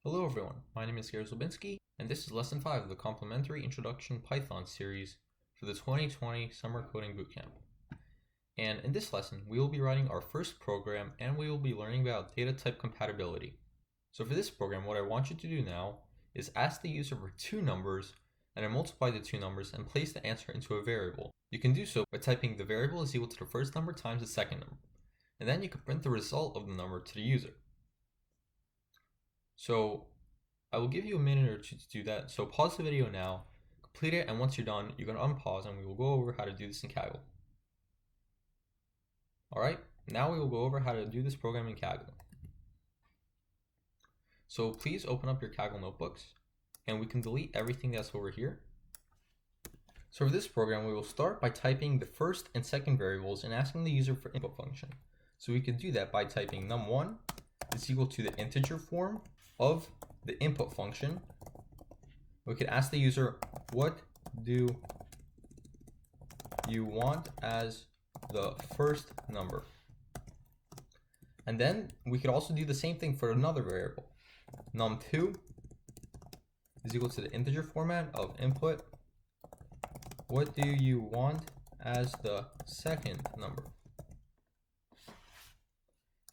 Hello everyone, my name is Gary Zlobinski, and this is Lesson 5 of the Complementary Introduction Python series for the 2020 Summer Coding Bootcamp. And in this lesson, we will be writing our first program and we will be learning about data type compatibility. So for this program, what I want you to do now is ask the user for two numbers and then multiply the two numbers and place the answer into a variable. You can do so by typing the variable is equal to the first number times the second number. And then you can print the result of the number to the user. So I will give you a minute or two to do that. So pause the video now, complete it, and once you're done, you can unpause and we will go over how to do this in Kaggle. Alright, now we will go over how to do this program in Kaggle. So please open up your Kaggle notebooks and we can delete everything that's over here. So for this program, we will start by typing the first and second variables and asking the user for input function. So we can do that by typing num1 is equal to the integer form of the input function. We could ask the user, what do you want as the first number? And then we could also do the same thing for another variable. num2 is equal to the integer format of input. What do you want as the second number?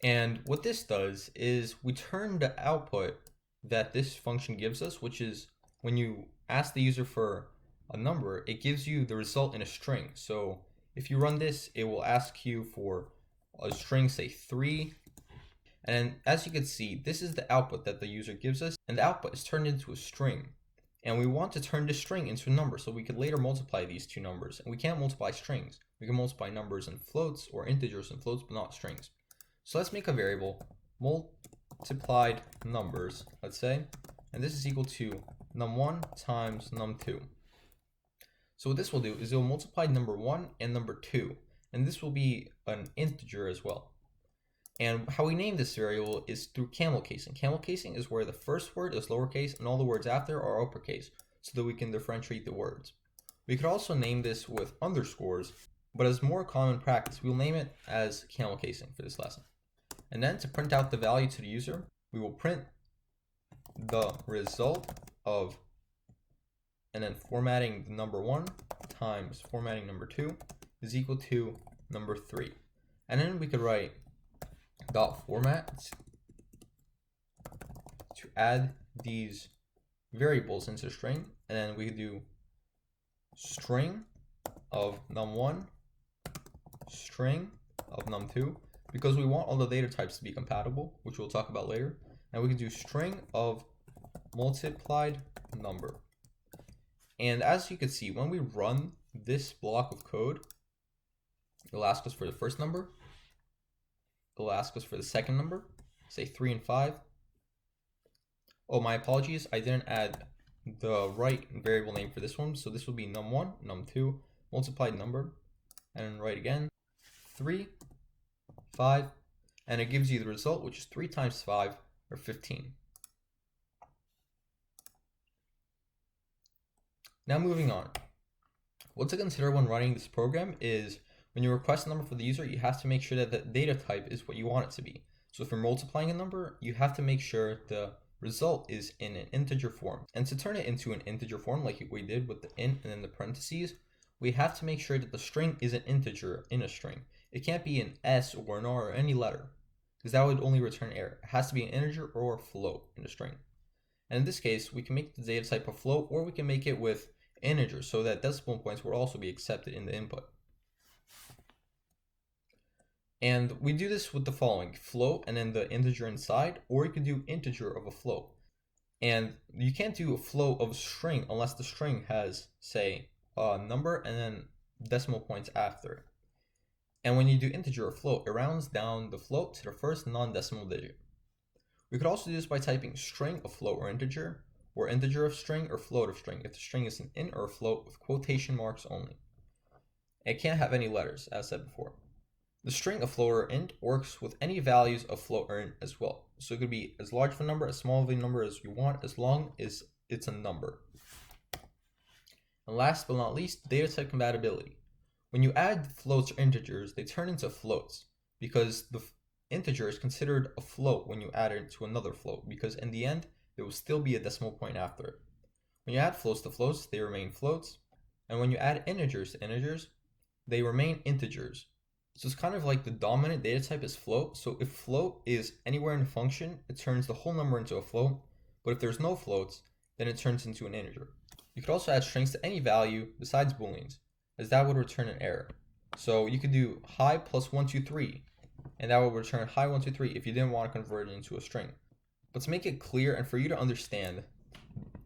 And what this does is we turn the output that this function gives us, which is when you ask the user for a number, it gives you the result in a string. So if you run this, it will ask you for a string, say 3. And as you can see, this is the output that the user gives us, and the output is turned into a string. And we want to turn this string into a number, so we could later multiply these two numbers. And we can't multiply strings. We can multiply numbers and floats, or integers and floats, but not strings. So let's make a variable, multiplied numbers, let's say, and this is equal to num1 times num2. So what this will do is it will multiply number 1 and number 2, and this will be an integer as well. And how we name this variable is through camel casing. Camel casing is where the first word is lowercase and all the words after are uppercase, so that we can differentiate the words. We could also name this with underscores, but as more common practice, we'll name it as camel casing for this lesson. And then to print out the value to the user, we will print the result of, and then formatting the number 1 times formatting number 2 is equal to number 3. And then we could write dot format to add these variables into the string, and then we could do string of num1, string of num2, because we want all the data types to be compatible, which we'll talk about later. And we can do string of multiplied number. And as you can see, when we run this block of code, it'll ask us for the first number. It'll ask us for the second number, say 3 and 5. Oh, my apologies, I didn't add the right variable name for this one. So this will be num1, num2, multiplied number, and then write again, 3, 5, and it gives you the result, which is 3 times 5, or 15. Now moving on. What to consider when running this program is when you request a number for the user, you have to make sure that the data type is what you want it to be. So if you're multiplying a number, you have to make sure the result is in an integer form. And to turn it into an integer form, like we did with the int and then the parentheses, we have to make sure that the string is an integer in a string. It can't be an S or an R or any letter, because that would only return error. It has to be an integer or a float in a string. And in this case, we can make the data type a float, or we can make it with integers, so that decimal points will also be accepted in the input. And we do this with the following: float and then the integer inside, or you can do integer of a float. And you can't do a float of a string unless the string has, say, a number and then decimal points after it. And when you do integer or float, it rounds down the float to the first non-decimal digit. We could also do this by typing string of float or integer of string or float of string if the string is an int or a float with quotation marks only. It can't have any letters, as said before. The string of float or int works with any values of float or int as well. So it could be as large of a number, as small of a number as you want, as long as it's a number. And last but not least, data type compatibility. When you add floats or integers, they turn into floats because the integer is considered a float when you add it to another float, because in the end, there will still be a decimal point after it. When you add floats to floats, they remain floats. And when you add integers to integers, they remain integers. So it's kind of like the dominant data type is float. So if float is anywhere in a function, it turns the whole number into a float. But if there's no floats, then it turns into an integer. You could also add strings to any value besides booleans, as that would return an error. So you could do hi plus 123, and that would return hi 123 if you didn't want to convert it into a string. But to make it clear and for you to understand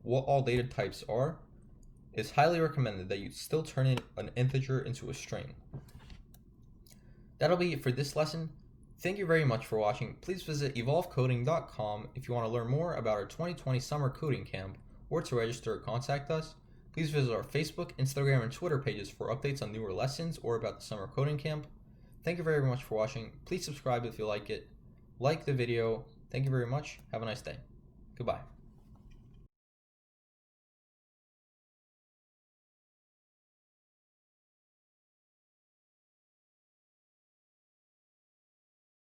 what all data types are, it's highly recommended that you still turn in an integer into a string. That'll be it for this lesson. Thank you very much for watching. Please visit evolvecoding.com if you want to learn more about our 2020 summer coding camp or to register or contact us. Please visit our Facebook, Instagram, and Twitter pages for updates on newer lessons or about the summer coding camp. Thank you very much for watching. Please subscribe if you like it. Like the video. Thank you very much. Have a nice day. Goodbye.